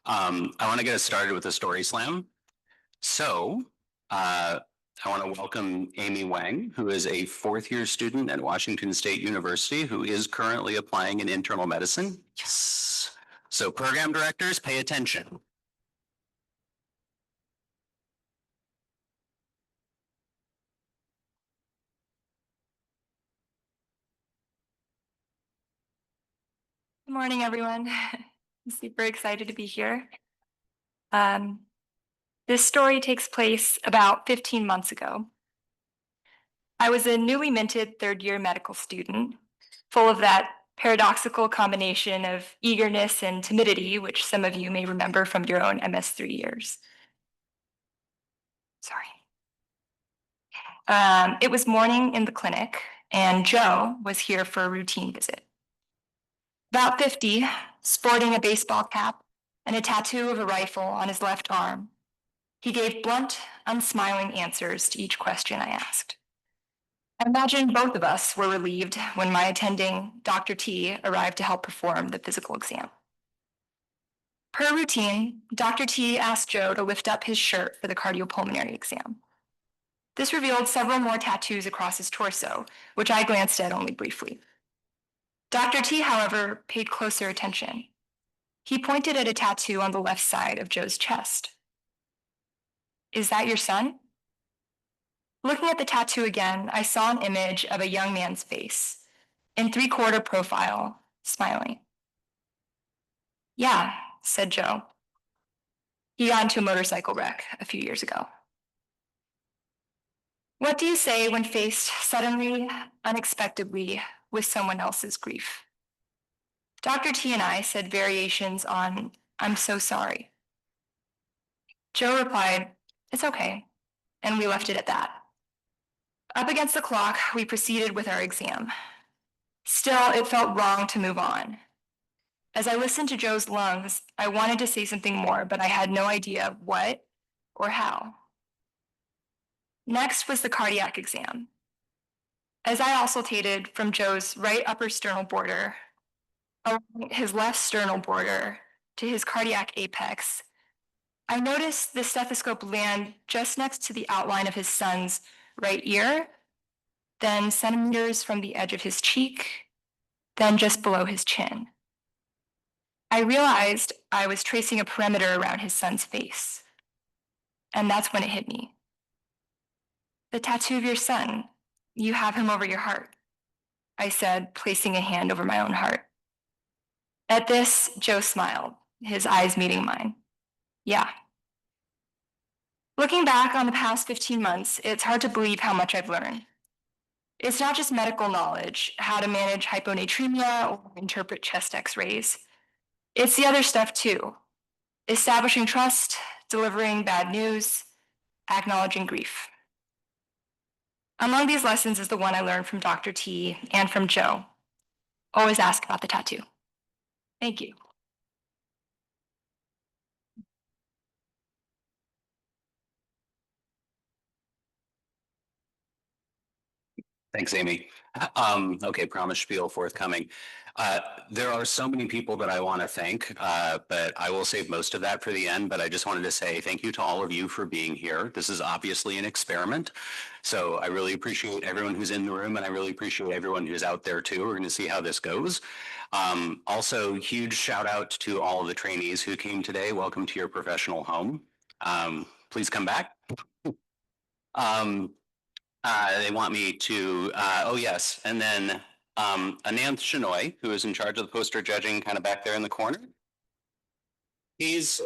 I want to get us started with a story slam. So I want to welcome Amy Wang, who is a fourth-year student at Washington State University, who is currently applying in internal medicine. Yes. So program directors, pay attention. Good morning, everyone. I'm super excited to be here. This story takes place about 15 months ago. I was a newly minted third-year medical student, full of that paradoxical combination of eagerness and timidity, which some of you may remember from your own MS3 years. Sorry. It was morning in the clinic, and Joe was here for a routine visit. About 50, sporting a baseball cap and a tattoo of a rifle on his left arm, he gave blunt, unsmiling answers to each question I asked. I imagine both of us were relieved when my attending, Dr. T, arrived to help perform the physical exam. Per routine, Dr. T asked Joe to lift up his shirt for the cardiopulmonary exam. This revealed several more tattoos across his torso, which I glanced at only briefly. Dr. T, however, paid closer attention. He pointed at a tattoo on the left side of Joe's chest. "Is that your son?" Looking at the tattoo again, I saw an image of a young man's face, in three-quarter profile, smiling. "Yeah," said Joe. He got into a motorcycle wreck a few years ago. What do you say when faced suddenly, unexpectedly, with someone else's grief? Dr. T and I said variations on, "I'm so sorry." Joe replied, "It's okay," and we left it at that. Up against the clock, we proceeded with our exam. Still, it felt wrong to move on. As I listened to Joe's lungs, I wanted to say something more, but I had no idea what or how. Next was the cardiac exam. As I auscultated from Joe's right upper sternal border, along his left sternal border to his cardiac apex, I noticed the stethoscope land just next to the outline of his son's right ear, then centimeters from the edge of his cheek, then just below his chin. I realized I was tracing a perimeter around his son's face. And that's when it hit me. "The tattoo of your son, you have him over your heart," I said, placing a hand over my own heart. At this, Joe smiled, his eyes meeting mine. "Yeah." Looking back on the past 15 months, it's hard to believe how much I've learned. It's not just medical knowledge, how to manage hyponatremia or interpret chest x-rays. It's the other stuff too. Establishing trust, delivering bad news, acknowledging grief. Among these lessons is the one I learned from Dr. T and from Joe. Always ask about the tattoo. Thank you. Thanks, Amy. Okay, promise spiel forthcoming. There are so many people that I want to thank, but I will save most of that for the end. But I just wanted to say thank you to all of you for being here. This is obviously an experiment. So I really appreciate everyone who's in the room, and I really appreciate everyone who's out there too. We're going to see how this goes. Also, huge shout out to all of the trainees who came today. Welcome to your professional home. Please come back. They want me to, oh yes, and then Ananth Shenoy, who is in charge of the poster judging kind of back there in the corner. He's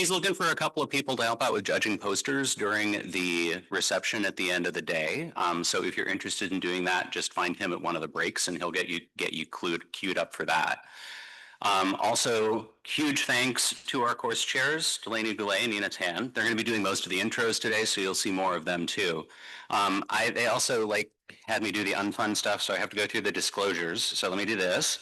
looking for a couple of people to help out with judging posters during the reception at the end of the day. So if you're interested in doing that, just find him at one of the breaks and he'll get you queued up for that. Also, huge thanks to our course chairs, Delaney Goulet and Nina Tan. They're going to be doing most of the intros today, so you'll see more of them too. They also had me do the unfun stuff, so I have to go through the disclosures. So let me do this.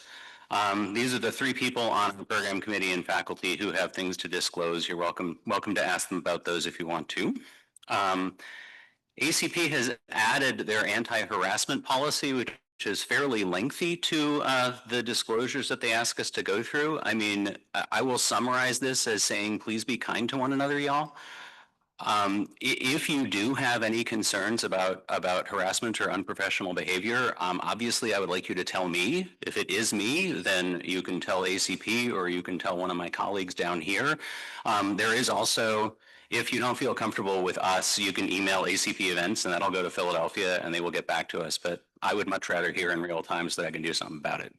These are the three people on the program committee and faculty who have things to disclose. You're welcome to ask them about those if you want to. ACP has added their anti-harassment policy, which is fairly lengthy to the disclosures that they ask us to go through. I mean, I will summarize this as saying, please be kind to one another, y'all. If you do have any concerns about harassment or unprofessional behavior, obviously I would like you to tell me. If it is me, then you can tell ACP or you can tell one of my colleagues down here. There is also, if you don't feel comfortable with us, you can email ACP events and that'll go to Philadelphia and they will get back to us. But I would much rather hear in real time so that I can do something about it.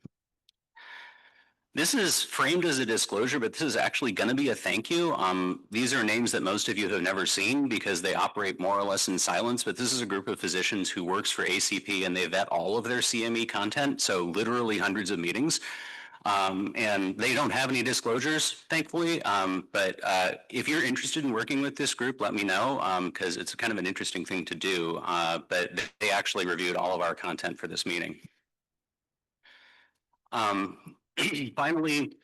This is framed as a disclosure, but this is actually going to be a thank you. These are names that most of you have never seen because they operate more or less in silence, but this is a group of physicians who works for ACP and they vet all of their CME content, so literally hundreds of meetings. And they don't have any disclosures, thankfully. But if you're interested in working with this group, let me know because it's kind of an interesting thing to do. But they actually reviewed all of our content for this meeting. Finally,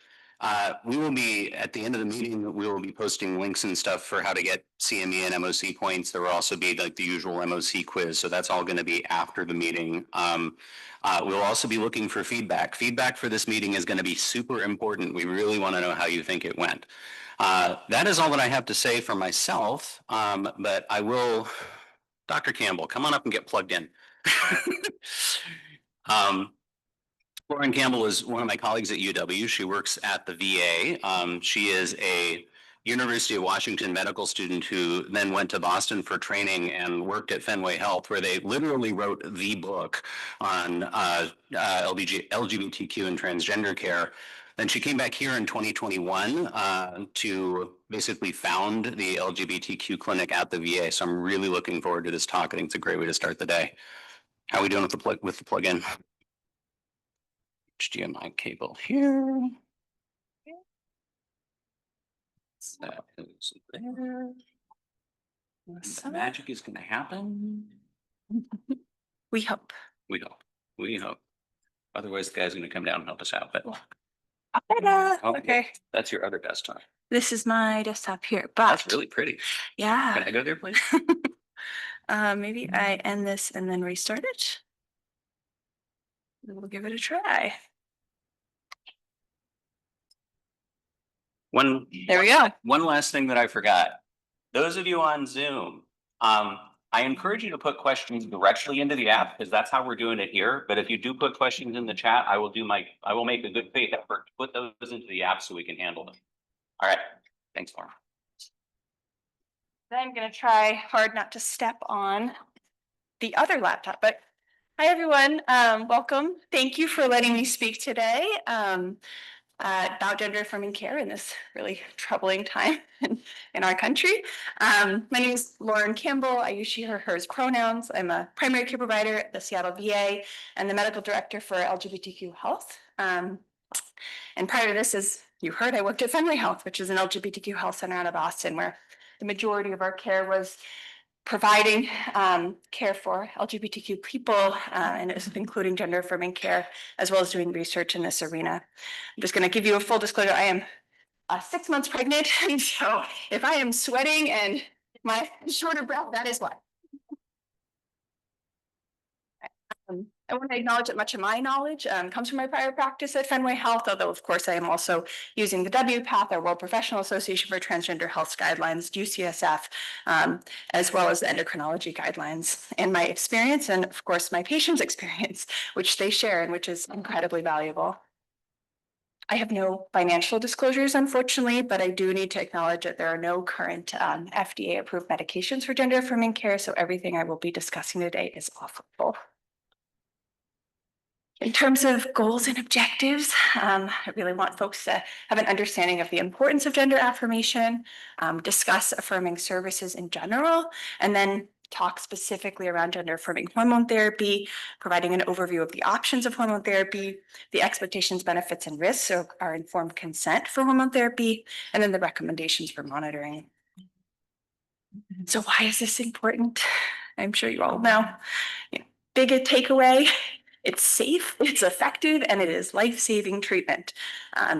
we will be, at the end of the meeting, we will be posting links and stuff for how to get CME and MOC points. There will also be like the usual MOC quiz. So that's all going to be after the meeting. We'll also be looking for feedback. Feedback for this meeting is going to be super important. We really want to know how you think it went. That is all that I have to say for myself, but I will, Dr. Campbell, come on up and get plugged in. Lauren Campbell is one of my colleagues at UW. She works at the VA. She is a University of Washington medical student who then went to Boston for training and worked at Fenway Health, where they literally wrote the book on LGBTQ and transgender care. Then she came back here in 2021 to basically found the LGBTQ clinic at the VA. So I'm really looking forward to this talk. I think it's a great way to start the day. How are we doing with the plug-in? HDMI cable here. That is there. The magic is going to happen. We hope. We hope. We hope. Otherwise, the guy's going to come down and help us out. But okay, that's your other desktop. this is my desktop here, but That's really pretty. yeah. Can I go there, please? Maybe I end this and then restart it. We'll give it a try. There we go. One last thing that I forgot. Those of you on Zoom, I encourage you to put questions directly into the app because that's how we're doing it here. But if you do put questions in the chat, I will make a good faith effort to put those into the app so we can handle them. All right. Thanks, Lauren. Then I'm going to try hard not to step on the other laptop, but hi everyone, welcome. Thank you for letting me speak today about gender affirming care in this really troubling time in our country. My name is Lauren Campbell. I use she, her, hers pronouns. I'm a primary care provider at the Seattle VA and the medical director for LGBTQ health. And prior to this, as you heard, I worked at Fenway Health, which is an LGBTQ health center out of Boston, where the majority of our care was providing care for LGBTQ people, and including gender affirming care, as well as doing research in this arena. I'm just going to give you a full disclosure. I am 6 months pregnant, and so if I am sweating and my short of breath, that is why. I want to acknowledge that much of my knowledge comes from my prior practice at Fenway Health, although of course I am also using the WPATH, our World Professional Association for Transgender Health Guidelines, UCSF, as well as the endocrinology guidelines, and my experience, and of course my patients' experience, which they share and which is incredibly valuable. I have no financial disclosures, unfortunately, but I do need to acknowledge that there are no current FDA-approved medications for gender affirming care, so everything I will be discussing today is off-label. In terms of goals and objectives, I really want folks to have an understanding of the importance of gender affirmation, discuss affirming services in general, and then talk specifically around gender affirming hormone therapy, providing an overview of the options of hormone therapy, the expectations, benefits, and risks, so our informed consent for hormone therapy, and then the recommendations for monitoring. So why is this important? I'm sure you all know. Big takeaway. It's safe, it's effective, and it is life-saving treatment.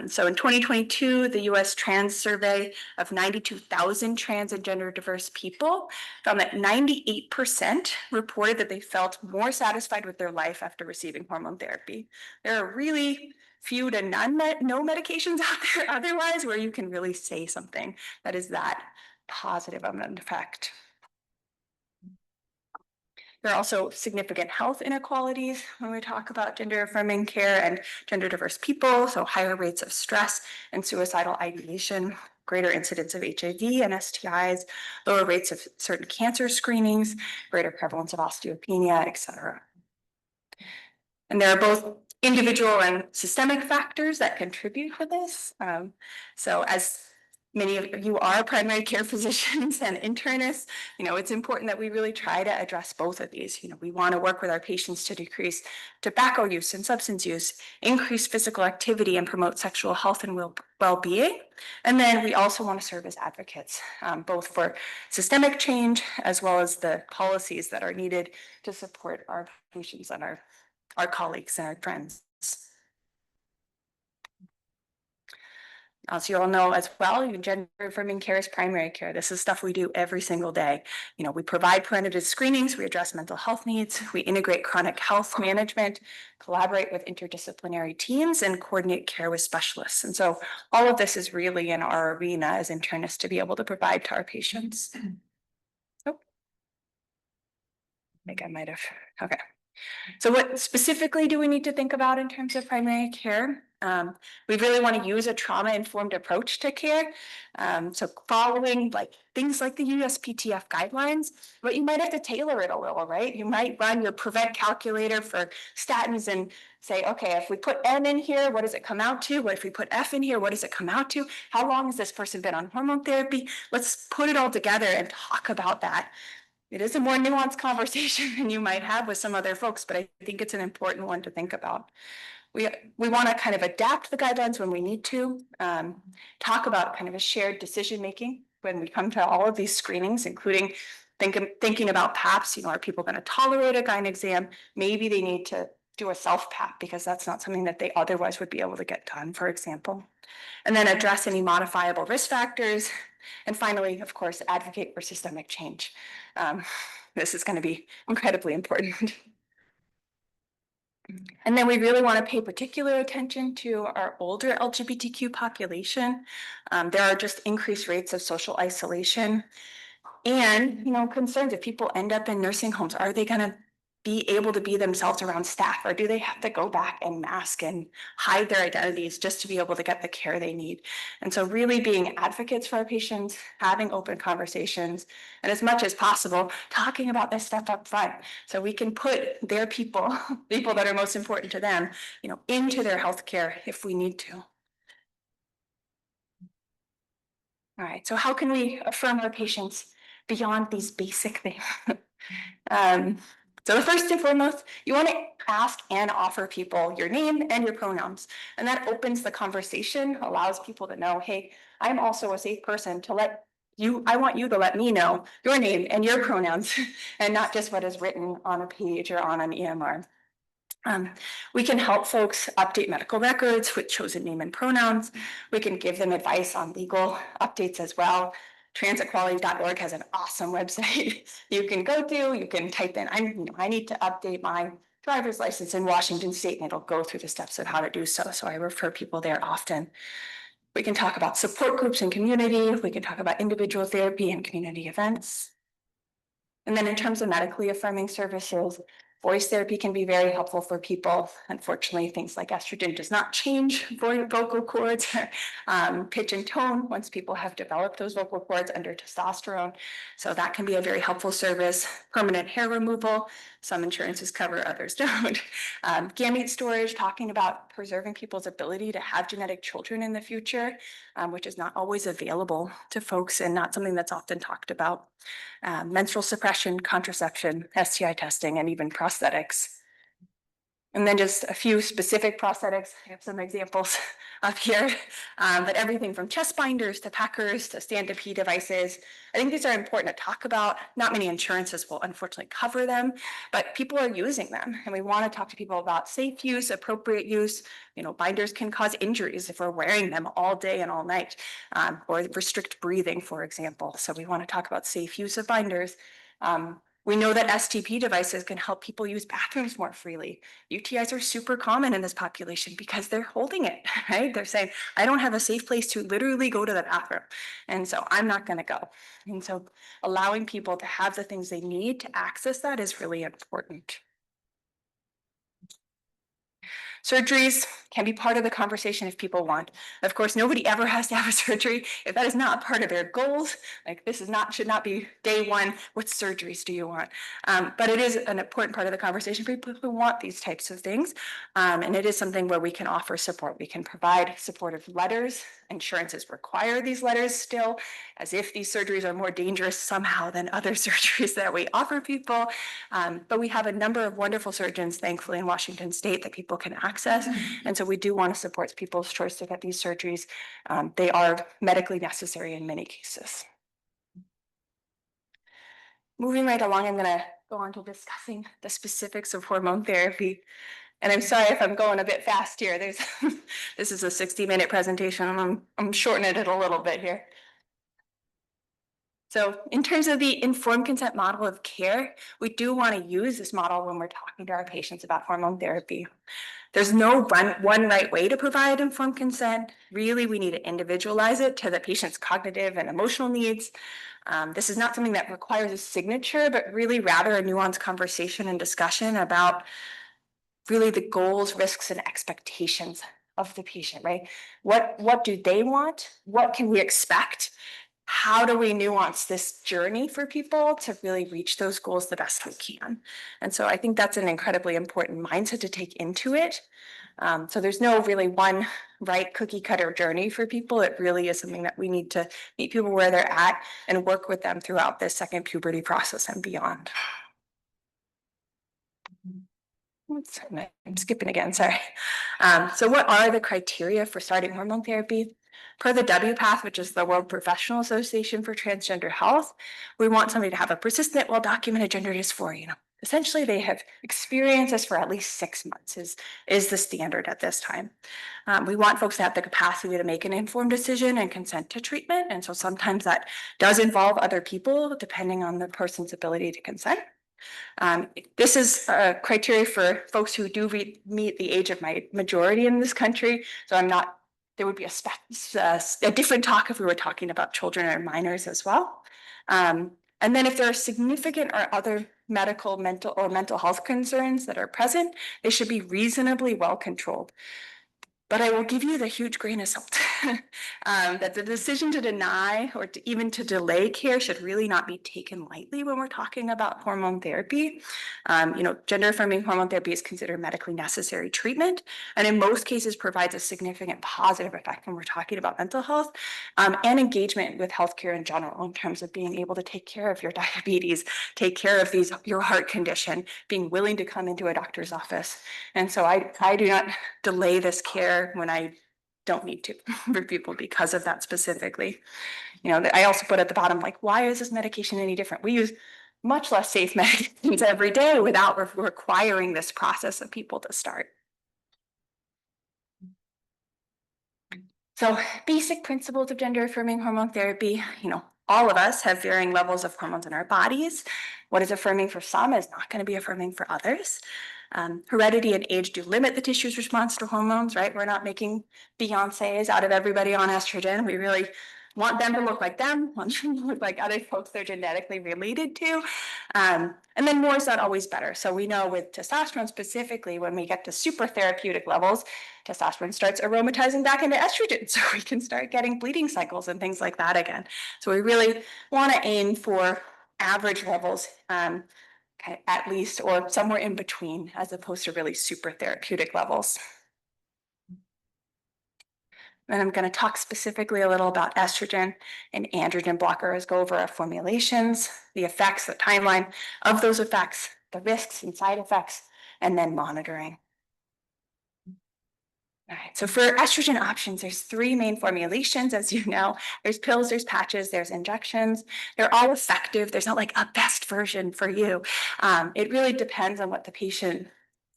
So in 2022, the US Trans Survey of 92,000 trans and gender diverse people found that 98% reported that they felt more satisfied with their life after receiving hormone therapy. There are really few to no medications out there otherwise where you can really say something that is that positive of an effect. There are also significant health inequalities when we talk about gender affirming care and gender diverse people. So higher rates of stress and suicidal ideation, greater incidence of HIV and STIs, lower rates of certain cancer screenings, greater prevalence of osteopenia, et cetera. And there are both individual and systemic factors that contribute to this. So as many of you are primary care physicians and internists, it's important that we really try to address both of these. We want to work with our patients to decrease tobacco use and substance use, increase physical activity, and promote sexual health and well-being. And then we also want to serve as advocates, both for systemic change as well as the policies that are needed to support our patients and our colleagues and our friends. As you all know as well, gender affirming care is primary care. This is stuff we do every single day. We provide preventative screenings, we address mental health needs, we integrate chronic health management, collaborate with interdisciplinary teams, and coordinate care with specialists. And so all of this is really in our arena as internists to be able to provide to our patients. Oh, I think I might have, okay. So what specifically do we need to think about in terms of primary care? We really want to use a trauma-informed approach to care. So following things like the USPTF guidelines, but you might have to tailor it a little, right? You might run your prevent calculator for statins and say, okay, if we put N in here, what does it come out to? What if we put F in here? What does it come out to? How long has this person been on hormone therapy? Let's put it all together and talk about that. It is a more nuanced conversation than you might have with some other folks, but I think it's an important one to think about. We want to kind of adapt the guidelines when we need to, talk about kind of a shared decision-making when we come to all of these screenings, including thinking about PAPs. Are people going to tolerate a gyne exam? Maybe they need to do a self-PAP because that's not something that they otherwise would be able to get done, for example. And then address any modifiable risk factors. And finally, of course, advocate for systemic change. This is going to be incredibly important. And then we really want to pay particular attention to our older LGBTQ population. There are just increased rates of social isolation and, concerns if people end up in nursing homes, are they going to be able to be themselves around staff, or do they have to go back and mask and hide their identities just to be able to get the care they need? And so really being advocates for our patients, having open conversations, and as much as possible, talking about this stuff up front so we can put their people that are most important to them, into their healthcare if we need to. All right, so how can we affirm our patients beyond these basic things? So the first and foremost, you want to ask and offer people your name and your pronouns. And that opens the conversation, allows people to know, hey, I'm also a safe person to let you, I want you to let me know your name and your pronouns and not just what is written on a page or on an EMR. We can help folks update medical records with chosen name and pronouns. We can give them advice on legal updates as well. Transitquality.org has an awesome website you can go to. You can type in, I need to update my driver's license in Washington State, and it'll go through the steps of how to do so. So I refer people there often. We can talk about support groups and community. We can talk about individual therapy and community events. And then in terms of medically affirming services, voice therapy can be very helpful for people. Unfortunately, things like estrogen does not change vocal cords, pitch and tone once people have developed those vocal cords under testosterone. So that can be a very helpful service. Permanent hair removal, some insurances cover, others don't. Gamete storage, talking about preserving people's ability to have genetic children in the future, which is not always available to folks and not something that's often talked about. Menstrual suppression, contraception, STI testing, and even prosthetics. And then just a few specific prosthetics. I have some examples up here, but everything from chest binders to packers to stand-up devices. I think these are important to talk about. Not many insurances will unfortunately cover them, but people are using them. And we want to talk to people about safe use, appropriate use. You know, binders can cause injuries if we're wearing them all day and all night, or restrict breathing, for example. So we want to talk about safe use of binders. We know that STP devices can help people use bathrooms more freely. UTIs are super common in this population because they're holding it, right? They're saying, I don't have a safe place to literally go to the bathroom. And so I'm not going to go. And so allowing people to have the things they need to access that is really important. Surgeries can be part of the conversation if people want. Of course, nobody ever has to have a surgery if that is not part of their goals. Like this is not, should not be day one. What surgeries do you want? But it is an important part of the conversation for people who want these types of things. And it is something where we can offer support. We can provide supportive letters. Insurances require these letters still, as if these surgeries are more dangerous somehow than other surgeries that we offer people. But we have a number of wonderful surgeons, thankfully, in Washington State that people can access. And so we do want to support people's choice to get these surgeries. They are medically necessary in many cases. Moving right along, I'm going to go on to discussing the specifics of hormone therapy. And I'm sorry if I'm going a bit fast here. This is a 60-minute presentation, and I'm shortening it a little bit here. So in terms of the informed consent model of care, we do want to use this model when we're talking to our patients about hormone therapy. There's no one right way to provide informed consent. Really, we need to individualize it to the patient's cognitive and emotional needs. This is not something that requires a signature, but really rather a nuanced conversation and discussion about really the goals, risks, and expectations of the patient, right? What do they want? What can we expect? How do we nuance this journey for people to really reach those goals the best we can? And so I think that's an incredibly important mindset to take into it. So there's no really one right cookie cutter journey for people. It really is something that we need to meet people where they're at and work with them throughout this second puberty process and beyond. Oops, I'm skipping again, sorry. So what are the criteria for starting hormone therapy? Per the WPATH, which is the World Professional Association for Transgender Health, we want somebody to have a persistent, well-documented gender dysphoria. Essentially, they have experienced this for at least 6 months is the standard at this time. We want folks to have the capacity to make an informed decision and consent to treatment. And so sometimes that does involve other people, depending on the person's ability to consent. This is a criteria for folks who do meet the age of my majority in this country. So there would be a different talk if we were talking about children or minors as well. And then if there are significant or other medical, mental health concerns that are present, they should be reasonably well controlled. But I will give you the huge grain of salt that the decision to deny or even to delay care should really not be taken lightly when we're talking about hormone therapy. Gender affirming hormone therapy is considered medically necessary treatment, and in most cases provides a significant positive effect when we're talking about mental health and engagement with healthcare in general in terms of being able to take care of your diabetes, take care of your heart condition, being willing to come into a doctor's office. And so I do not delay this care when I don't need to for people because of that specifically. I also put at the bottom, like, why is this medication any different? We use much less safe medications every day without requiring this process of people to start. So basic principles of gender affirming hormone therapy, all of us have varying levels of hormones in our bodies. What is affirming for some is not going to be affirming for others. Heredity and age do limit the tissue's response to hormones, right? We're not making Beyoncés out of everybody on estrogen. We really want them to look like them, want them to look like other folks they're genetically related to. And then more is not always better. So we know with testosterone specifically, when we get to super therapeutic levels, testosterone starts aromatizing back into estrogen. So we can start getting bleeding cycles and things like that again. So we really want to aim for average levels at least, or somewhere in between, as opposed to really super therapeutic levels. And I'm going to talk specifically a little about estrogen and androgen blockers, go over our formulations, the effects, the timeline of those effects, the risks and side effects, and then monitoring. All right, so for estrogen options, there's three main formulations, as you know. There's pills, there's patches, there's injections. They're all effective. There's not like a best version for you. It really depends on what the patient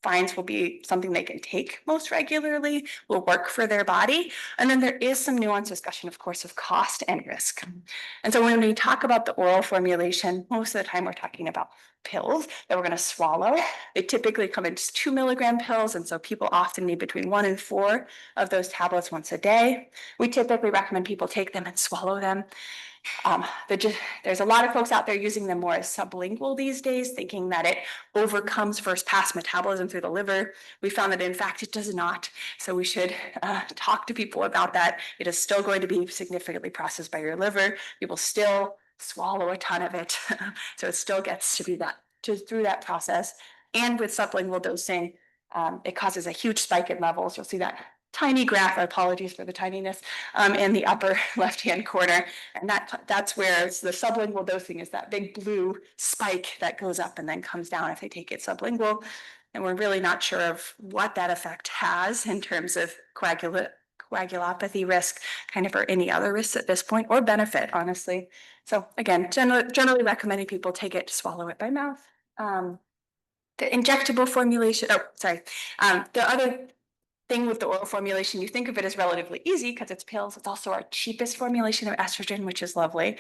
finds will be something they can take most regularly, will work for their body. And then there is some nuanced discussion, of course, of cost and risk. And so when we talk about the oral formulation, most of the time we're talking about pills that we're going to swallow. They typically come in 2 milligram pills, and so people often need between 1 and 4 of those tablets once a day. We typically recommend people take them and swallow them. There's a lot of folks out there using them more as sublingual these days, thinking that it overcomes first pass metabolism through the liver. We found that in fact it does not. So we should talk to people about that. It is still going to be significantly processed by your liver. You will still swallow a ton of it. So it still gets to be that through that process. And with sublingual dosing, it causes a huge spike in levels. You'll see that tiny graph, apologies for the tininess, in the upper left-hand corner. And that's where the sublingual dosing is that big blue spike that goes up and then comes down if they take it sublingual. And we're really not sure of what that effect has in terms of coagulopathy risk, kind of, or any other risks at this point, or benefit, honestly. So again, generally recommending people take it, swallow it by mouth. The injectable formulation, the other thing with the oral formulation, you think of it as relatively easy because it's pills. It's also our cheapest formulation of estrogen, which is lovely,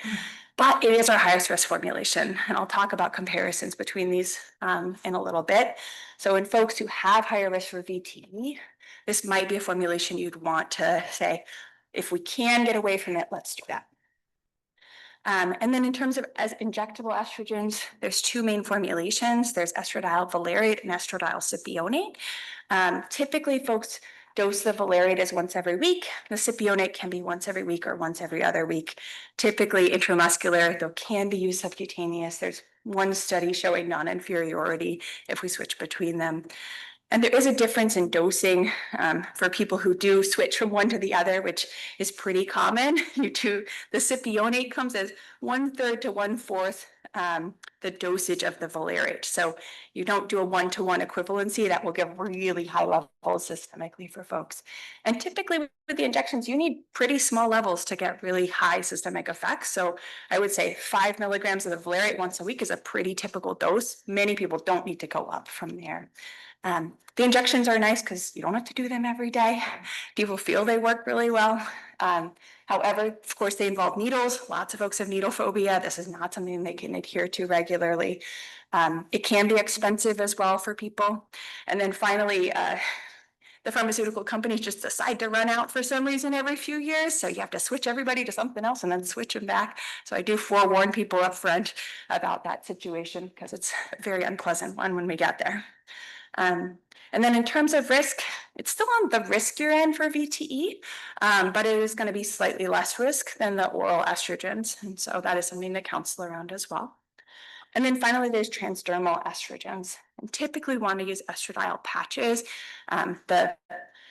but it is our highest risk formulation. And I'll talk about comparisons between these in a little bit. So in folks who have higher risk for VTE, this might be a formulation you'd want to say, if we can get away from it, let's do that. And then in terms of as injectable estrogens, there's two main formulations. There's estradiol valerate and estradiol cypionate. Typically, folks dose the valerate as once every week. The cypionate can be once every week or once every other week. Typically intramuscular, though can be used subcutaneous. There's one study showing non-inferiority if we switch between them. And there is a difference in dosing for people who do switch from one to the other, which is pretty common. The cypionate comes as 1/3 to 1/4 the dosage of the valerate. So you don't do a 1-to-1 equivalency. That will give really high levels systemically for folks. And typically with the injections, you need pretty small levels to get really high systemic effects. So I would say 5 milligrams of the valerate once a week is a pretty typical dose. Many people don't need to go up from there. The injections are nice because you don't have to do them every day. People feel they work really well. However, of course, they involve needles. Lots of folks have needle phobia. This is not something they can adhere to regularly. It can be expensive as well for people. And then finally, the pharmaceutical companies just decide to run out for some reason every few years. So you have to switch everybody to something else and then switch them back. So I do forewarn people up front about that situation because it's a very unpleasant one when we get there. And then in terms of risk, it's still on the riskier end for VTE, but it is going to be slightly less risk than the oral estrogens. And so that is something to counsel around as well. And then finally, there's transdermal estrogens. And typically want to use estradiol patches.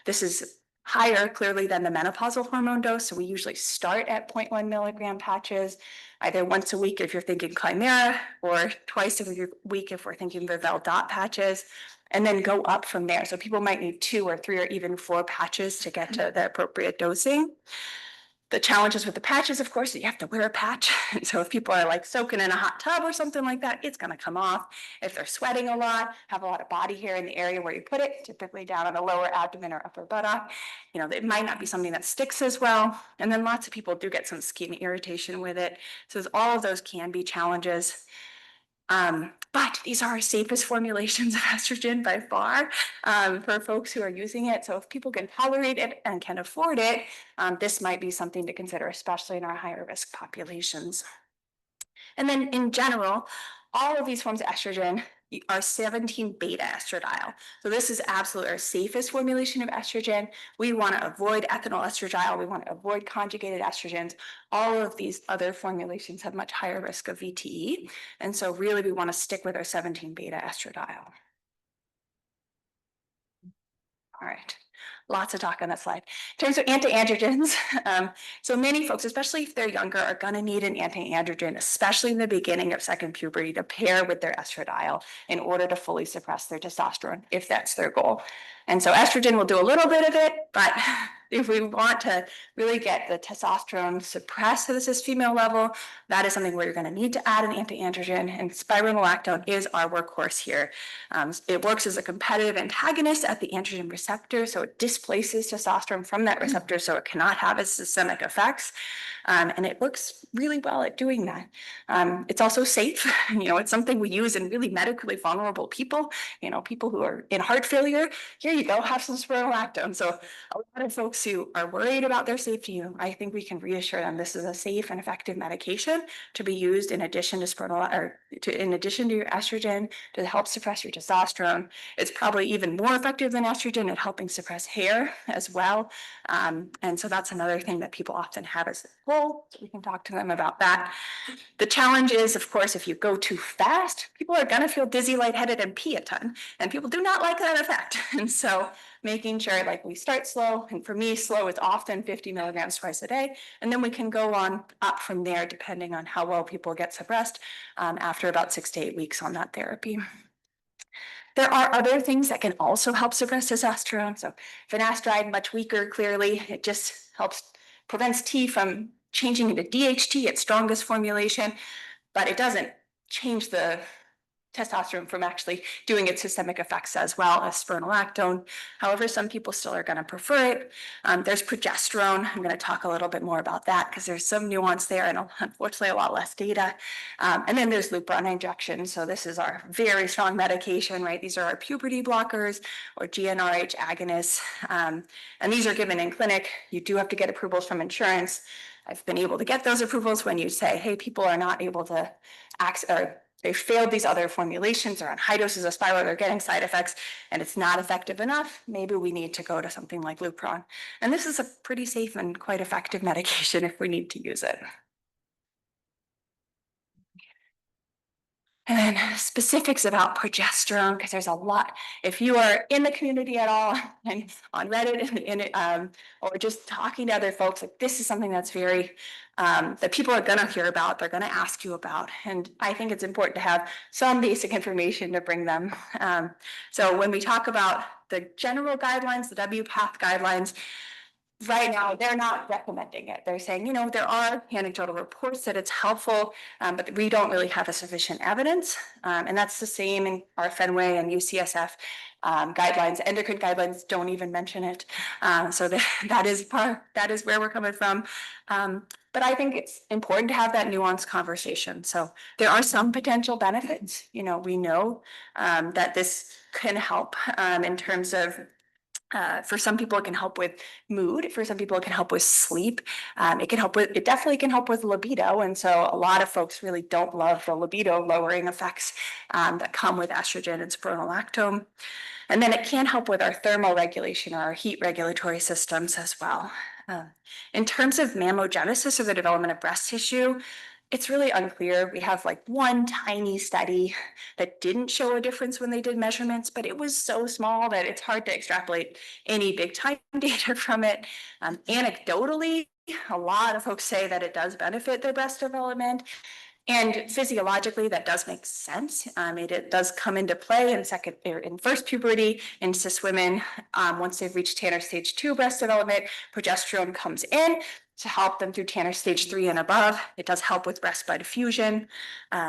This is higher clearly than the menopausal hormone dose. So we usually start at 0.1 milligram patches, either once a week if you're thinking Chimera, or twice a week if we're thinking Vivel dot patches, and then go up from there. So people might need 2 or 3 or even 4 patches to get to the appropriate dosing. The challenges with the patches, of course, that you have to wear a patch. And so if people are like soaking in a hot tub or something like that, it's going to come off. If they're sweating a lot, have a lot of body hair in the area where you put it, typically down on the lower abdomen or upper buttock, it might not be something that sticks as well. And then lots of people do get some skin irritation with it. So all of those can be challenges. But these are our safest formulations of estrogen by far for folks who are using it. So if people can tolerate it and can afford it, this might be something to consider, especially in our higher risk populations. And then in general, all of these forms of estrogen are 17 beta estradiol. So this is absolutely our safest formulation of estrogen. We want to avoid ethinyl estradiol. We want to avoid conjugated estrogens. All of these other formulations have much higher risk of VTE. And so really we want to stick with our 17 beta estradiol. All right. lots of talk on that slide. In terms of anti-androgens, so many folks, especially if they're younger, are going to need an anti-androgen, especially in the beginning of second puberty, to pair with their estradiol in order to fully suppress their testosterone, if that's their goal. And so estrogen will do a little bit of it, but if we want to really get the testosterone suppressed to the cis female level, that is something where you're going to need to add an anti-androgen, and spironolactone is our workhorse here. It works as a competitive antagonist at the androgen receptor, so it displaces testosterone from that receptor, so it cannot have its systemic effects. And it works really well at doing that. It's also safe. It's something we use in really medically vulnerable people, people who are in heart failure. Here you go, have some spironolactone. So a lot of folks who are worried about their safety, I think we can reassure them this is a safe and effective medication to be used in addition to in addition to your estrogen to help suppress your testosterone. It's probably even more effective than estrogen at helping suppress hair as well. And so that's another thing that people often have as a goal. So we can talk to them about that. The challenge is, of course, if you go too fast, people are going to feel dizzy, lightheaded, and pee a ton. And people do not like that effect. And so making sure like we start slow. And for me, slow is often 50 milligrams twice a day. And then we can go on up from there, depending on how well people get suppressed after about 6 to 8 weeks on that therapy. There are other things that can also help suppress testosterone. So finasteride, much weaker, clearly. It just prevents T from changing into DHT, its strongest formulation, but it doesn't change the testosterone from actually doing its systemic effects as well as spironolactone. However, some people still are going to prefer it. There's progesterone. I'm going to talk a little bit more about that because there's some nuance there and unfortunately a lot less data. And then there's Lupron injection. So this is our very strong medication, right? These are our puberty blockers or GnRH agonists. And these are given in clinic. You do have to get approvals from insurance. I've been able to get those approvals when you say, hey, people are not able to access, or they failed these other formulations or on high doses of Spiro, they're getting side effects and it's not effective enough. Maybe we need to go to something like Lupron. And this is a pretty safe and quite effective medication if we need to use it. And then specifics about progesterone, because there's a lot. If you are in the community at all and on Reddit or just talking to other folks, like this is something that's very that people are going to hear about, they're going to ask you about. And I think it's important to have some basic information to bring them. So when we talk about the general guidelines, the WPATH guidelines, right now, they're not recommending it. They're saying, there are anecdotal reports that it's helpful, but we don't really have a sufficient evidence. And that's the same in our Fenway and UCSF guidelines. Endocrine guidelines don't even mention it. So that is where we're coming from. But I think it's important to have that nuanced conversation. So there are some potential benefits. We know that this can help in terms of for some people, it can help with mood. For some people, it can help with sleep. It definitely can help with libido. And so a lot of folks really don't love the libido lowering effects that come with estrogen and spironolactone. And then it can help with our thermal regulation or our heat regulatory systems as well. In terms of mammogenesis or the development of breast tissue, it's really unclear. We have like one tiny study that didn't show a difference when they did measurements, but it was so small that it's hard to extrapolate any big time data from it. Anecdotally, a lot of folks say that it does benefit their breast development. And physiologically, that does make sense. It does come into play in first puberty in cis women. Once they've reached Tanner stage 2 breast development, progesterone comes in to help them through Tanner stage 3 and above. It does help with breast bud fusion.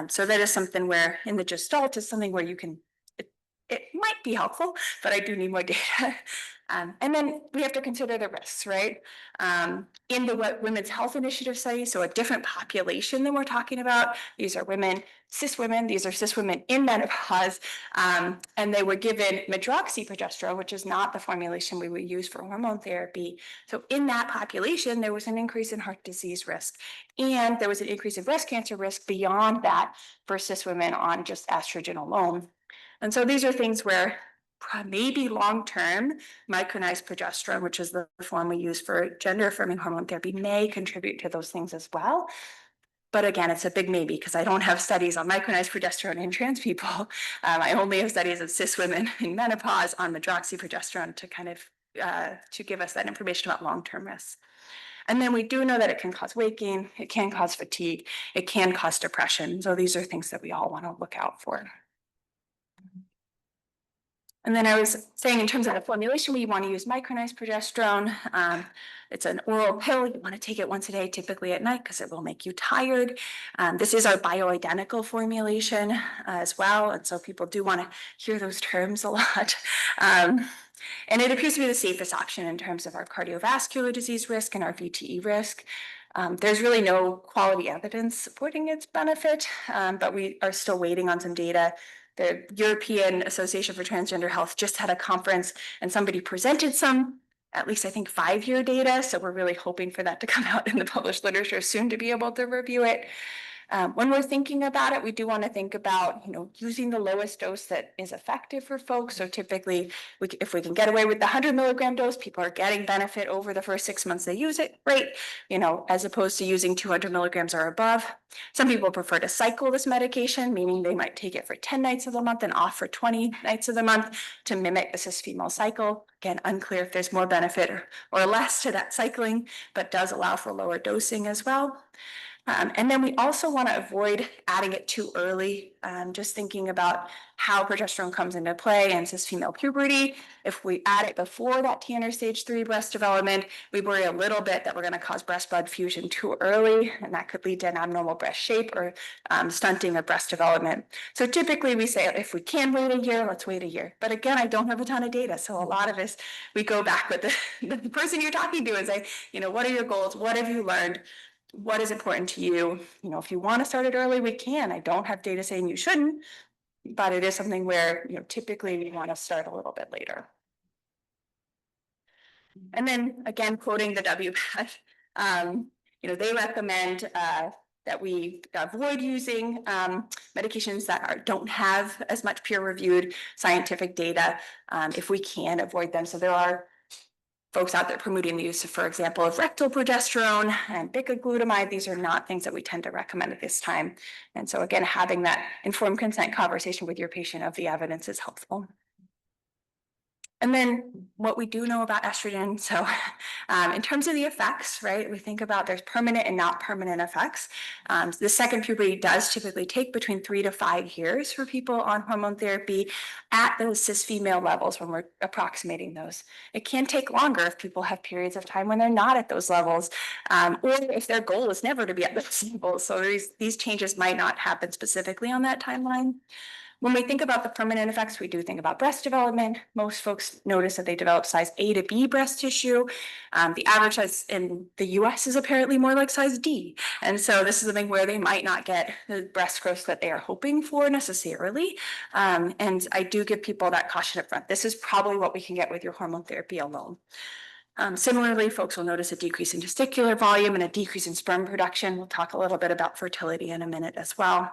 So that is something where in the gestalt is something where you can, it might be helpful, but I do need more data. And then we have to consider the risks, right? In the Women's Health Initiative study, so a different population than we're talking about. These are cis women, these are cis women in menopause, and they were given medroxyprogesterone, which is not the formulation we would use for hormone therapy. So in that population, there was an increase in heart disease risk, and there was an increase in breast cancer risk beyond that for cis women on just estrogen alone. And so these are things where maybe long-term micronized progesterone, which is the form we use for gender-affirming hormone therapy, may contribute to those things as well. But again, it's a big maybe because I don't have studies on micronized progesterone in trans people. I only have studies of cis women in menopause on medroxyprogesterone to kind of to give us that information about long-term risks. And then we do know that it can cause weight gain, it can cause fatigue, it can cause depression. So these are things that we all want to look out for. And then I was saying in terms of the formulation, we want to use micronized progesterone. It's an oral pill. You want to take it once a day, typically at night, because it will make you tired. This is our bioidentical formulation as well. And so people do want to hear those terms a lot. And it appears to be the safest option in terms of our cardiovascular disease risk and our VTE risk. There's really no quality evidence supporting its benefit, but we are still waiting on some data. The European Association for Transgender Health just had a conference and somebody presented some, at least I think 5-year data. So we're really hoping for that to come out in the published literature soon to be able to review it. When we're thinking about it, we do want to think about, using the lowest dose that is effective for folks. So typically, if we can get away with the 100 milligram dose, people are getting benefit over the first 6 months they use it, great, as opposed to using 200 milligrams or above. Some people prefer to cycle this medication, meaning they might take it for 10 nights of the month and off for 20 nights of the month to mimic the cis-female cycle. Again, unclear if there's more benefit or less to that cycling, but does allow for lower dosing as well. And then we also want to avoid adding it too early. Just thinking about how progesterone comes into play in cis-female puberty. If we add it before that Tanner stage 3 breast development, we worry a little bit that we're going to cause breast bud fusion too early, and that could lead to an abnormal breast shape or stunting of breast development. So typically we say if we can wait a year, let's wait a year. But again, I don't have a ton of data. So a lot of this, we go back with the person you're talking to and say, what are your goals? What have you learned? What is important to you? If you want to start it early, we can. I don't have data saying you shouldn't, but it is something where, typically we want to start a little bit later. And then again, quoting the WPATH, they recommend that we avoid using medications that don't have as much peer-reviewed scientific data if we can avoid them. So there are folks out there promoting the use of, for example, of rectal progesterone and bicaglutamide. These are not things that we tend to recommend at this time. And so again, having that informed consent conversation with your patient of the evidence is helpful. And then what we do know about estrogen. So in terms of the effects, right, we think about there's permanent and not permanent effects. The second puberty does typically take between 3 to 5 years for people on hormone therapy at the cis-female levels when we're approximating those. It can take longer if people have periods of time when they're not at those levels, or if their goal is never to be at those levels. So these changes might not happen specifically on that timeline. When we think about the permanent effects, we do think about breast development. Most folks notice that they develop size A to B breast tissue. The average size in the US is apparently more like size D. And so this is something where they might not get the breast growth that they are hoping for necessarily. And I do give people that caution up front. This is probably what we can get with your hormone therapy alone. Similarly, folks will notice a decrease in testicular volume and a decrease in sperm production. We'll talk a little bit about fertility in a minute as well.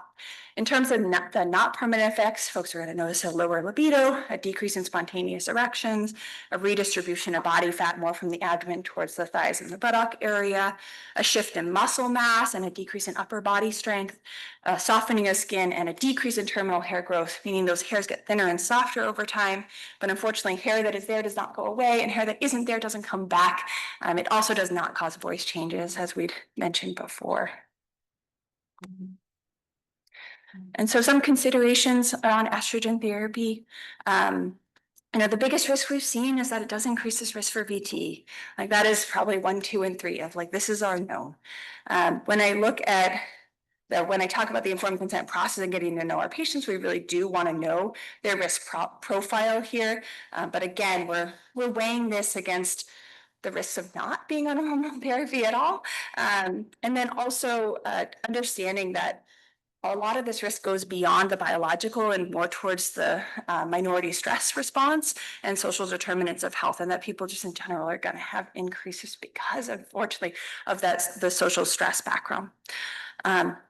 In terms of the not permanent effects, folks are going to notice a lower libido, a decrease in spontaneous erections, a redistribution of body fat more from the abdomen towards the thighs and the buttock area, a shift in muscle mass and a decrease in upper body strength, a softening of skin, and a decrease in terminal hair growth, meaning those hairs get thinner and softer over time. But unfortunately, hair that is there does not go away, and hair that isn't there doesn't come back. It also does not cause voice changes, as we'd mentioned before. And so some considerations on estrogen therapy. The biggest risk we've seen is that it does increase this risk for VTE. Like that is probably 1, 2, and 3 of like, this is our known. When I look at when I talk about the informed consent process and getting to know our patients, we really do want to know their risk profile here. But again, we're weighing this against the risks of not being on hormone therapy at all. And then also understanding that a lot of this risk goes beyond the biological and more towards the minority stress response and social determinants of health, and that people just in general are going to have increases because, unfortunately, of the social stress background.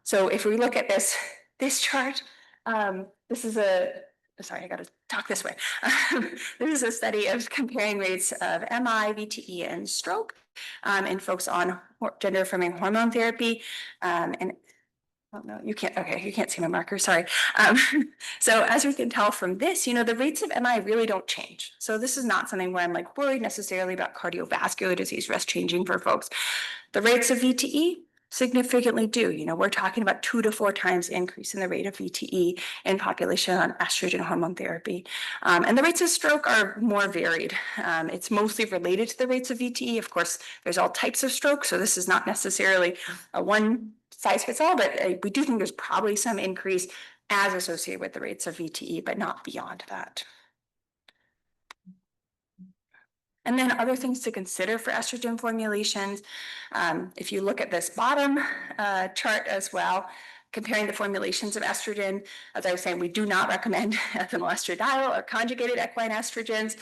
So if we look at this chart, this is sorry, I got to talk this way. This is a study of comparing rates of MI, VTE, and stroke in folks on gender-affirming hormone therapy. And Oh, no, you can't. Okay, you can't see my marker. Sorry. Um, so as we can tell from this, the rates of MI really don't change. So this is not something where I'm like worried necessarily about cardiovascular disease risk changing for folks. The rates of VTE significantly do. We're talking about 2 to 4 times increase in the rate of VTE in population on estrogen hormone therapy. And the rates of stroke are more varied. It's mostly related to the rates of VTE. Of course, there's all types of stroke, so this is not necessarily a one size fits all, but we do think there's probably some increase as associated with the rates of VTE, but not beyond that. And then other things to consider for estrogen formulations. If you look at this bottom chart as well, comparing the formulations of estrogen, as I was saying, we do not recommend ethinyl estradiol or conjugated equine estrogens.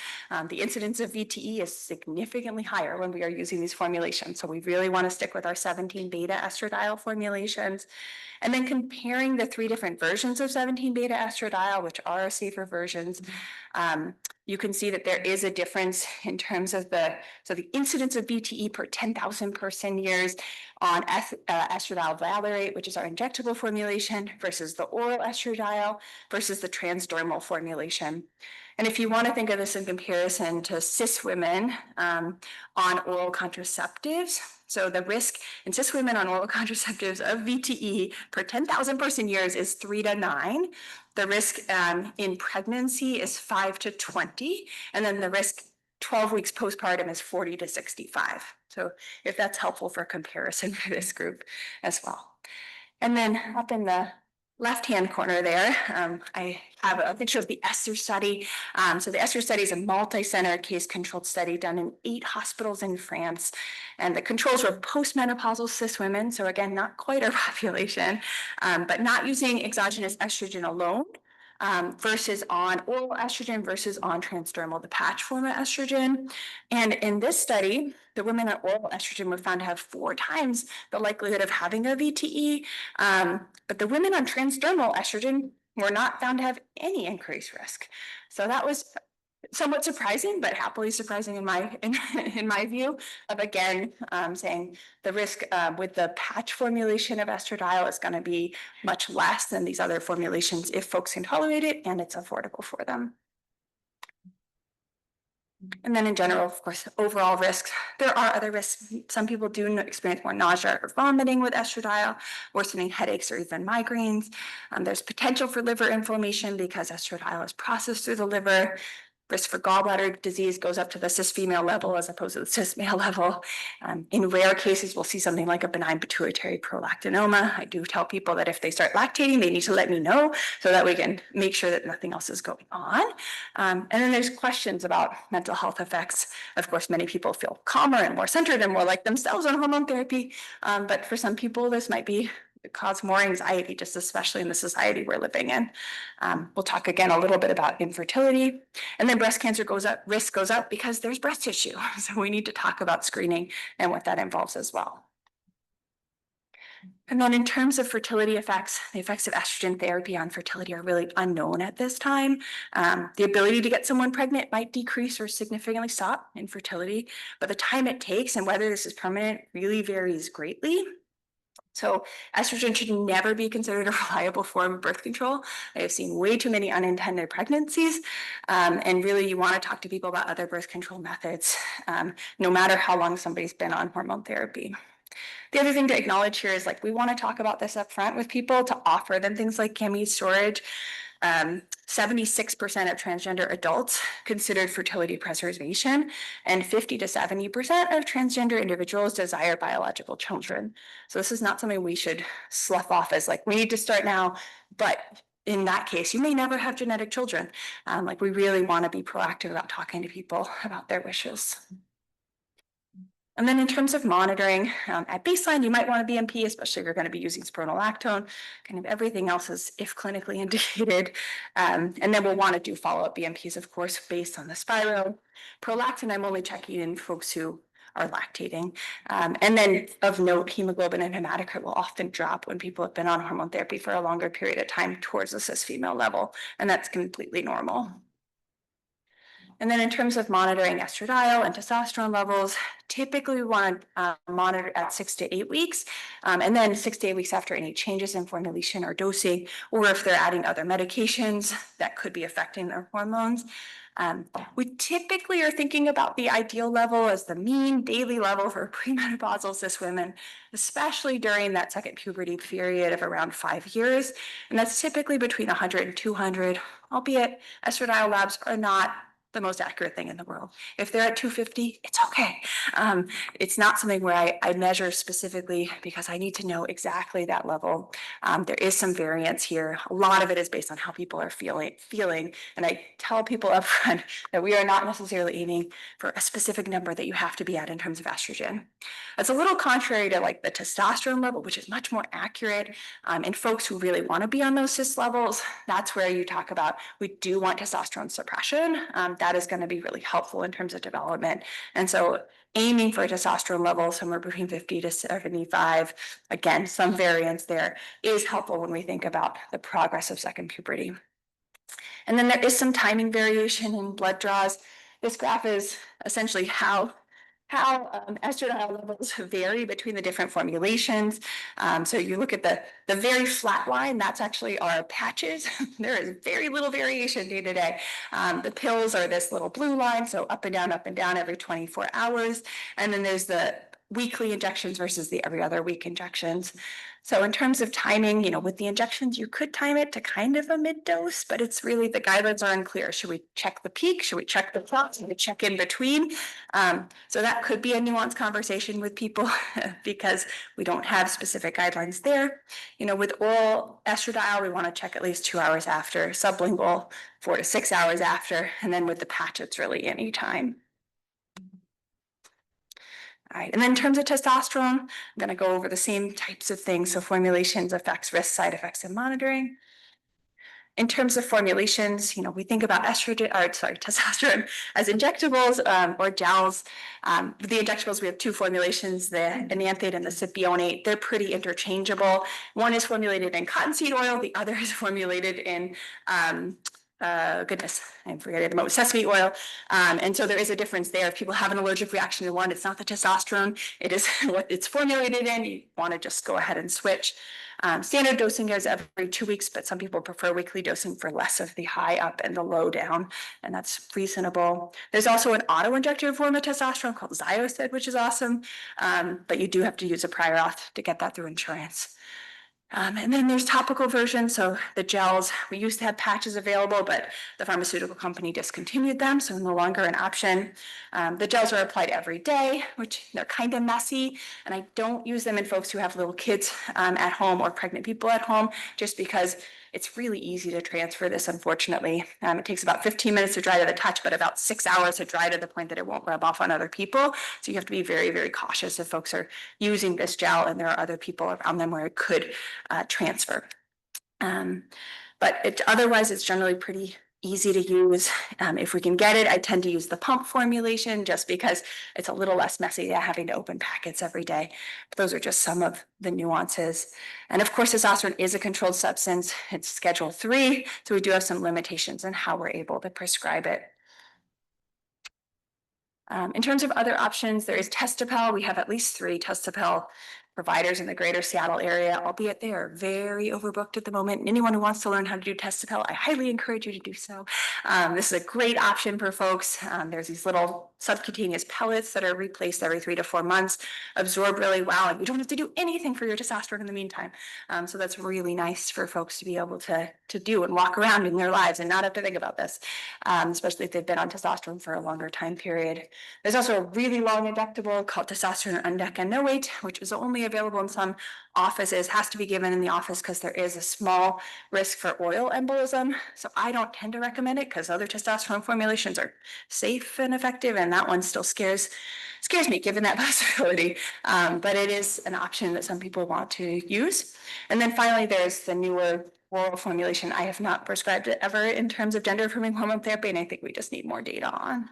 The incidence of VTE is significantly higher when we are using these formulations. So we really want to stick with our 17 beta estradiol formulations. And then comparing the 3 different versions of 17 beta estradiol, which are safer versions, you can see that there is a difference in terms of the incidence of VTE per 10,000 person years on estradiol valerate, which is our injectable formulation, versus the oral estradiol versus the transdermal formulation. And if you want to think of this in comparison to cis women on oral contraceptives, so the risk in cis women on oral contraceptives of VTE per 10,000 person years is 3 to 9. The risk in pregnancy is 5 to 20. And then the risk 12 weeks postpartum is 40 to 65. So if that's helpful for comparison for this group as well. And then up in the left-hand corner there, I have a picture of the ESTER study. So the ESTER study is a multi-center case-controlled study done in 8 hospitals in France. And the controls were postmenopausal cis women. So again, not quite our population, but not using exogenous estrogen alone. Versus on oral estrogen versus on transdermal, the patch form of estrogen. And in this study, the women on oral estrogen were found to have 4 times the likelihood of having a VTE. But the women on transdermal estrogen were not found to have any increased risk. So that was somewhat surprising, but happily surprising in my view of, again, saying the risk with the patch formulation of estradiol is going to be much less than these other formulations if folks can tolerate it and it's affordable for them. And then in general, of course, overall risks, there are other risks. Some people do experience more nausea or vomiting with estradiol, worsening headaches or even migraines. There's potential for liver inflammation because estradiol is processed through the liver. Risk for gallbladder disease goes up to the cis female level as opposed to the cis male level. In rare cases, we'll see something like a benign pituitary prolactinoma. I do tell people that if they start lactating, they need to let me know so that we can make sure that nothing else is going on. And then there's questions about mental health effects. Of course, many people feel calmer and more centered and more like themselves on hormone therapy. But for some people, this might cause more anxiety, just especially in the society we're living in. We'll talk again a little bit about infertility, and then breast cancer risk goes up because there's breast tissue. So we need to talk about screening and what that involves as well. And then in terms of fertility effects, the effects of estrogen therapy on fertility are really unknown at this time. The ability to get someone pregnant might decrease or significantly stop infertility, but the time it takes and whether this is permanent really varies greatly. So estrogen should never be considered a reliable form of birth control. I have seen way too many unintended pregnancies. And really you want to talk to people about other birth control methods, no matter how long somebody's been on hormone therapy. The other thing to acknowledge here is we want to talk about this up front with people to offer them things like gamete storage. 76% of transgender adults considered fertility preservation, and 50 to 70% of transgender individuals desire biological children. So this is not something we should slough off as we need to start now, but in that case, you may never have genetic children. We really want to be proactive about talking to people about their wishes. And then in terms of monitoring, at baseline, you might want a BMP, especially if you're going to be using spironolactone. Kind of everything else is if clinically indicated. And then we'll want to do follow-up BMPs, of course, based on the spiro. Prolactin, I'm only checking in folks who are lactating. And then of note, hemoglobin and hematocrit will often drop when people have been on hormone therapy for a longer period of time towards the cis female level. And that's completely normal. And then in terms of monitoring estradiol and testosterone levels, typically we want to monitor at 6 to 8 weeks, and then 6 to 8 weeks after any changes in formulation or dosing, or if they're adding other medications that could be affecting their hormones. We typically are thinking about the ideal level as the mean daily level for premenopausal cis women, especially during that second puberty period of around 5 years. And that's typically between 100 and 200, albeit estradiol labs are not the most accurate thing in the world. If they're at 250, it's okay. It's not something where I measure specifically because I need to know exactly that level. There is some variance here. A lot of it is based on how people are feeling. And I tell people upfront that we are not necessarily aiming for a specific number that you have to be at in terms of estrogen. That's a little contrary to like the testosterone level, which is much more accurate. In folks who really want to be on those cis levels, that's where you talk about, we do want testosterone suppression. That is going to be really helpful in terms of development. And so aiming for a testosterone level somewhere between 50 to 75, again, some variance there, is helpful when we think about the progress of second puberty. And then there is some timing variation in blood draws. This graph is essentially how estradiol levels vary between the different formulations. So you look at the very flat line, that's actually our patches. There is very little variation day to day. The pills are this little blue line, so up and down every 24 hours. And then there's the weekly injections versus the every other week injections. So in terms of timing, with the injections, you could time it to kind of a mid dose, but it's really, the guidelines are unclear. Should we check the peak? Should we check the trough? Should we check in between? So that could be a nuanced conversation with people because we don't have specific guidelines there. With oral estradiol, we want to check at least 2 hours after, sublingual 4 to 6 hours after, and then with the patch, it's really any time. All right, and then in terms of testosterone, I'm going to go over the same types of things. So formulations, effects, risks, side effects, and monitoring. In terms of formulations, we think about testosterone as injectables or gels. The injectables, we have two formulations, the enanthate and the cypionate. They're pretty interchangeable. One is formulated in cottonseed oil. The other is formulated in goodness, I'm forgetting the moment, sesame oil. And so there is a difference there. If people have an allergic reaction to one, it's not the testosterone, it is what it's formulated in. You want to just go ahead and switch. Standard dosing is every 2 weeks, but some people prefer weekly dosing for less of the high up and the low down, and that's reasonable. There's also an auto-injector form of testosterone called Xiocid, which is awesome, but you do have to use a prior auth to get that through insurance. And then there's topical versions. So the gels, we used to have patches available, but the pharmaceutical company discontinued them, so no longer an option. The gels are applied every day, which they're kind of messy, and I don't use them in folks who have little kids at home or pregnant people at home, just because it's really easy to transfer this, unfortunately. It takes about 15 minutes to dry to the touch, but about 6 hours to dry to the point that it won't rub off on other people. So you have to be very, very cautious if folks are using this gel and there are other people around them where it could transfer. But otherwise, it's generally pretty easy to use. If we can get it, I tend to use the pump formulation just because it's a little less messy than having to open packets every day. But those are just some of the nuances. And of course, testosterone is a controlled substance. It's Schedule 3, so we do have some limitations in how we're able to prescribe it. In terms of other options, there is Testapel. We have at least 3 Testapel providers in the greater Seattle area, albeit they are very overbooked at the moment. And anyone who wants to learn how to do Testapel, I highly encourage you to do so. This is a great option for folks. There's these little subcutaneous pellets that are replaced every 3 to 4 months, absorb really well, and you don't have to do anything for your testosterone in the meantime. So that's really nice for folks to be able to do and walk around in their lives and not have to think about this, especially if they've been on testosterone for a longer time period. There's also a really long injectable called testosterone undecanoate, which is only available in some offices, has to be given in the office because there is a small risk for oil embolism. So I don't tend to recommend it because other testosterone formulations are safe and effective, and that one still scares me given that possibility. But it is an option that some people want to use. And then finally, there's the newer oral formulation. I have not prescribed it ever in terms of gender affirming hormone therapy, and I think we just need more data on.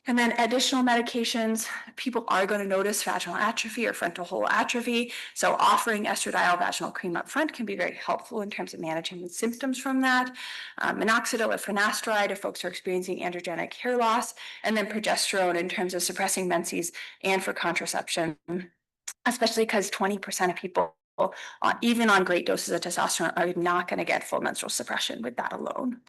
And then additional medications, people are going to notice vaginal atrophy or frontal hole atrophy. So offering estradiol vaginal cream up front can be very helpful in terms of managing the symptoms from that. Minoxidil or finasteride if folks are experiencing androgenic hair loss, and then progesterone in terms of suppressing menses and for contraception, especially because 20% of people, even on great doses of testosterone, are not going to get full menstrual suppression with that alone.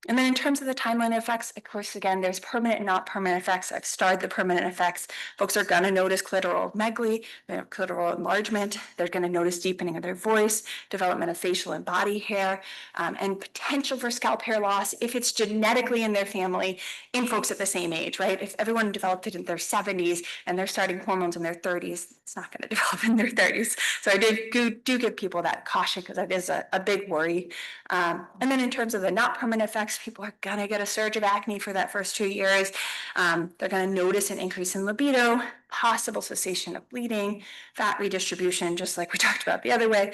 And then in terms of the timeline effects, of course, again, there's permanent and not permanent effects. I've starred the permanent effects. Folks are going to notice clitoral megaly, clitoral enlargement. They're going to notice deepening of their voice, development of facial and body hair, and potential for scalp hair loss if it's genetically in their family in folks at the same age, right? If everyone developed it in their 70s and they're starting hormones in their 30s, it's not going to develop in their 30s. So I do give people that caution because that is a big worry. And then in terms of the not permanent effects, people are going to get a surge of acne for that first 2 years. They're going to notice an increase in libido, possible cessation of bleeding, fat redistribution, just like we talked about the other way.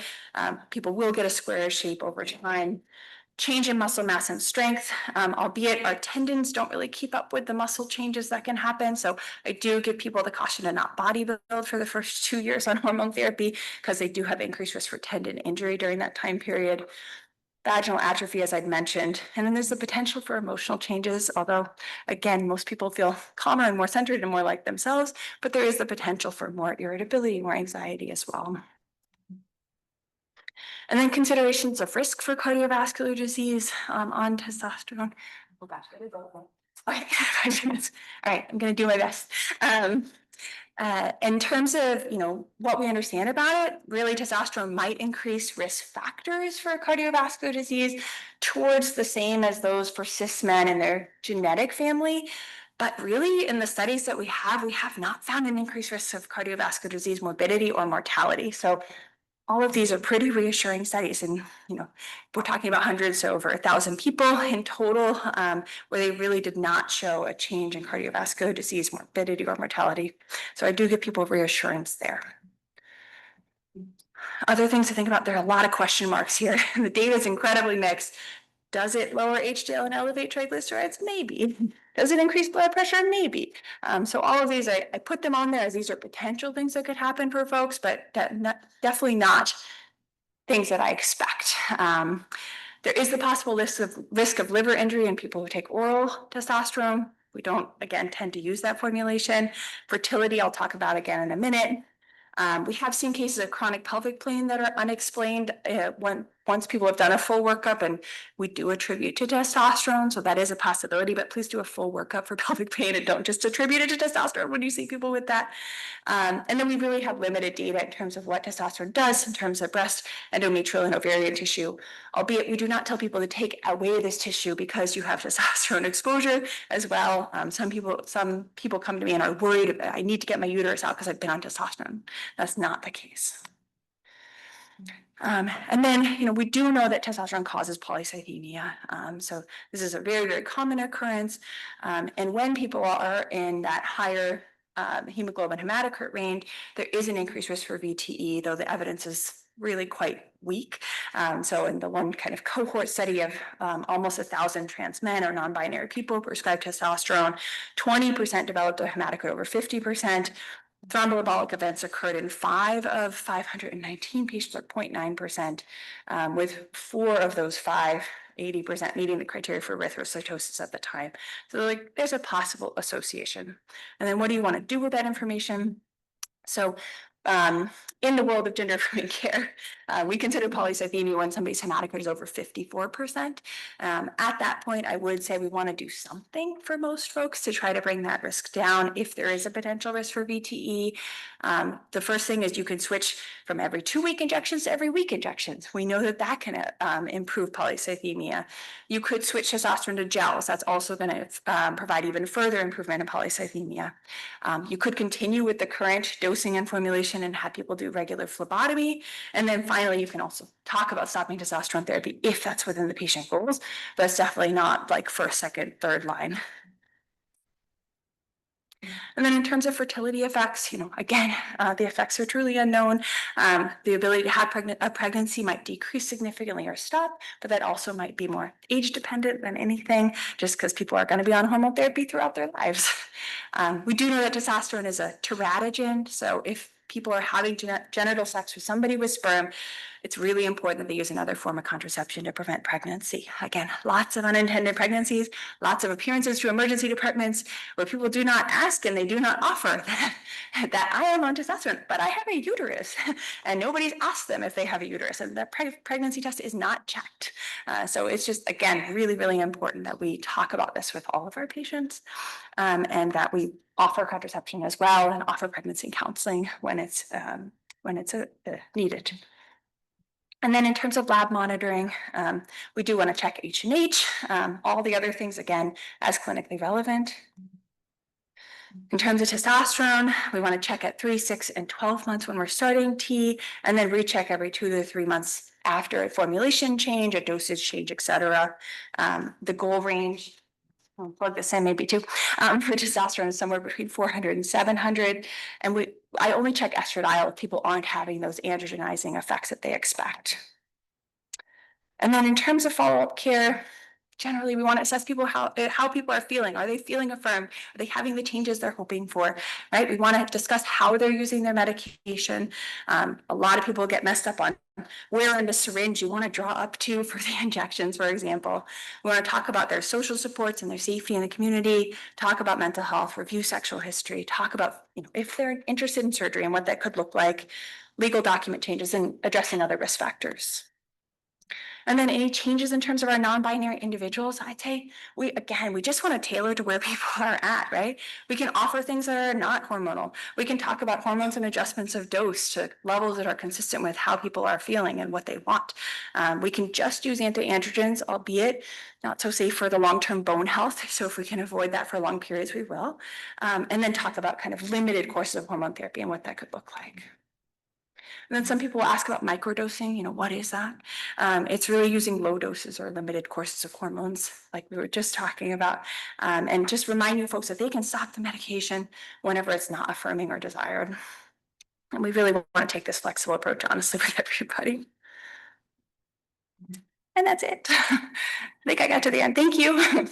People will get a square shape over time. Change in muscle mass and strength, albeit our tendons don't really keep up with the muscle changes that can happen. So I do give people the caution to not bodybuild for the first 2 years on hormone therapy because they do have increased risk for tendon injury during that time period. Vaginal atrophy, as I'd mentioned, and then there's the potential for emotional changes, although, again, most people feel calmer and more centered and more like themselves, but there is the potential for more irritability, more anxiety as well. And then considerations of risk for cardiovascular disease on testosterone. Oh gosh, that is all. Okay, 5 minutes. All right, I'm going to do my best. In terms of, what we understand about it, really testosterone might increase risk factors for cardiovascular disease towards the same as those for cis men in their genetic family. But really, in the studies that we have not found an increased risk of cardiovascular disease morbidity or mortality. So all of these are pretty reassuring studies, and we're talking about hundreds, so over 1,000 people in total, where they really did not show a change in cardiovascular disease morbidity or mortality. So I do give people reassurance there. Other things to think about, there are a lot of question marks here. The data is incredibly mixed. Does it lower HDL and elevate triglycerides? Maybe. Does it increase blood pressure? Maybe. So all of these, I put them on there as these are potential things that could happen for folks, but definitely not things that I expect. There is the possible risk of liver injury in people who take oral testosterone. We don't, again, tend to use that formulation. Fertility, I'll talk about again in a minute. We have seen cases of chronic pelvic pain that are unexplained once people have done a full workup, and we do attribute to testosterone, so that is a possibility, but please do a full workup for pelvic pain and don't just attribute it to testosterone when you see people with that. And then we really have limited data in terms of what testosterone does in terms of breast, endometrial, and ovarian tissue, albeit we do not tell people to take away this tissue because you have testosterone exposure as well. Some people come to me and are worried that I need to get my uterus out because I've been on testosterone. That's not the case. And then, we do know that testosterone causes polycythemia. So this is a very, very common occurrence. And when people are in that higher hemoglobin hematocrit range, there is an increased risk for VTE, though the evidence is really quite weak. So in the one kind of cohort study of almost 1,000 trans men or non-binary people prescribed testosterone, 20% developed a hematocrit over 50%. Thromboembolic events occurred in 5 of 519 patients, or 0.9%, with 4 of those 5, 80% meeting the criteria for erythrocytosis at the time. So there's a possible association. And then what do you want to do with that information? So in the world of gender affirming care, we consider polycythemia when somebody's hematocrit is over 54%. At that point, I would say we want to do something for most folks to try to bring that risk down if there is a potential risk for VTE. The first thing is you can switch from every 2-week injections to every week injections. We know that can improve polycythemia. You could switch testosterone to gels. That's also going to provide even further improvement in polycythemia. You could continue with the current dosing and formulation and have people do regular phlebotomy. And then finally, you can also talk about stopping testosterone therapy if that's within the patient goals, but it's definitely not like first, second, third line. And then in terms of fertility effects, again, the effects are truly unknown. The ability to have a pregnancy might decrease significantly or stop, but that also might be more age dependent than anything, just because people are going to be on hormone therapy throughout their lives. We do know that testosterone is a teratogen, so if people are having genital sex with somebody with sperm, it's really important that they use another form of contraception to prevent pregnancy. Again, lots of unintended pregnancies, lots of appearances to emergency departments where people do not ask and they do not offer that I am on testosterone, but I have a uterus, and nobody's asked them if they have a uterus, and the pregnancy test is not checked. So it's just, again, really, really important that we talk about this with all of our patients, and that we offer contraception as well and offer pregnancy counseling when it's needed. And then in terms of lab monitoring, we do want to check H&H, all the other things, again, as clinically relevant. In terms of testosterone, we want to check at 3, 6, and 12 months when we're starting T, and then recheck every 2 to 3 months after a formulation change, a dosage change, et cetera. The goal range, I'll plug this in maybe too, for testosterone is somewhere between 400 and 700. And I only check estradiol if people aren't having those androgenizing effects that they expect. And then in terms of follow-up care, generally we want to assess people how people are feeling. Are they feeling affirmed? Are they having the changes they're hoping for? Right? We want to discuss how they're using their medication. A lot of people get messed up on where in the syringe you want to draw up to for the injections, for example. We want to talk about their social supports and their safety in the community, talk about mental health, review sexual history, talk about if they're interested in surgery and what that could look like, legal document changes, and addressing other risk factors. And then any changes in terms of our non-binary individuals, I'd say we just want to tailor to where people are at, right? We can offer things that are not hormonal. We can talk about hormones and adjustments of dose to levels that are consistent with how people are feeling and what they want. We can just use anti-androgens, albeit not so safe for the long-term bone health. So if we can avoid that for long periods, we will. And then talk about kind of limited courses of hormone therapy and what that could look like. And then some people ask about microdosing, what is that? It's really using low doses or limited courses of hormones, like we were just talking about, and just reminding folks that they can stop the medication whenever it's not affirming or desired. And we really want to take this flexible approach, honestly, with everybody. And that's it. I think I got to the end. Thank you.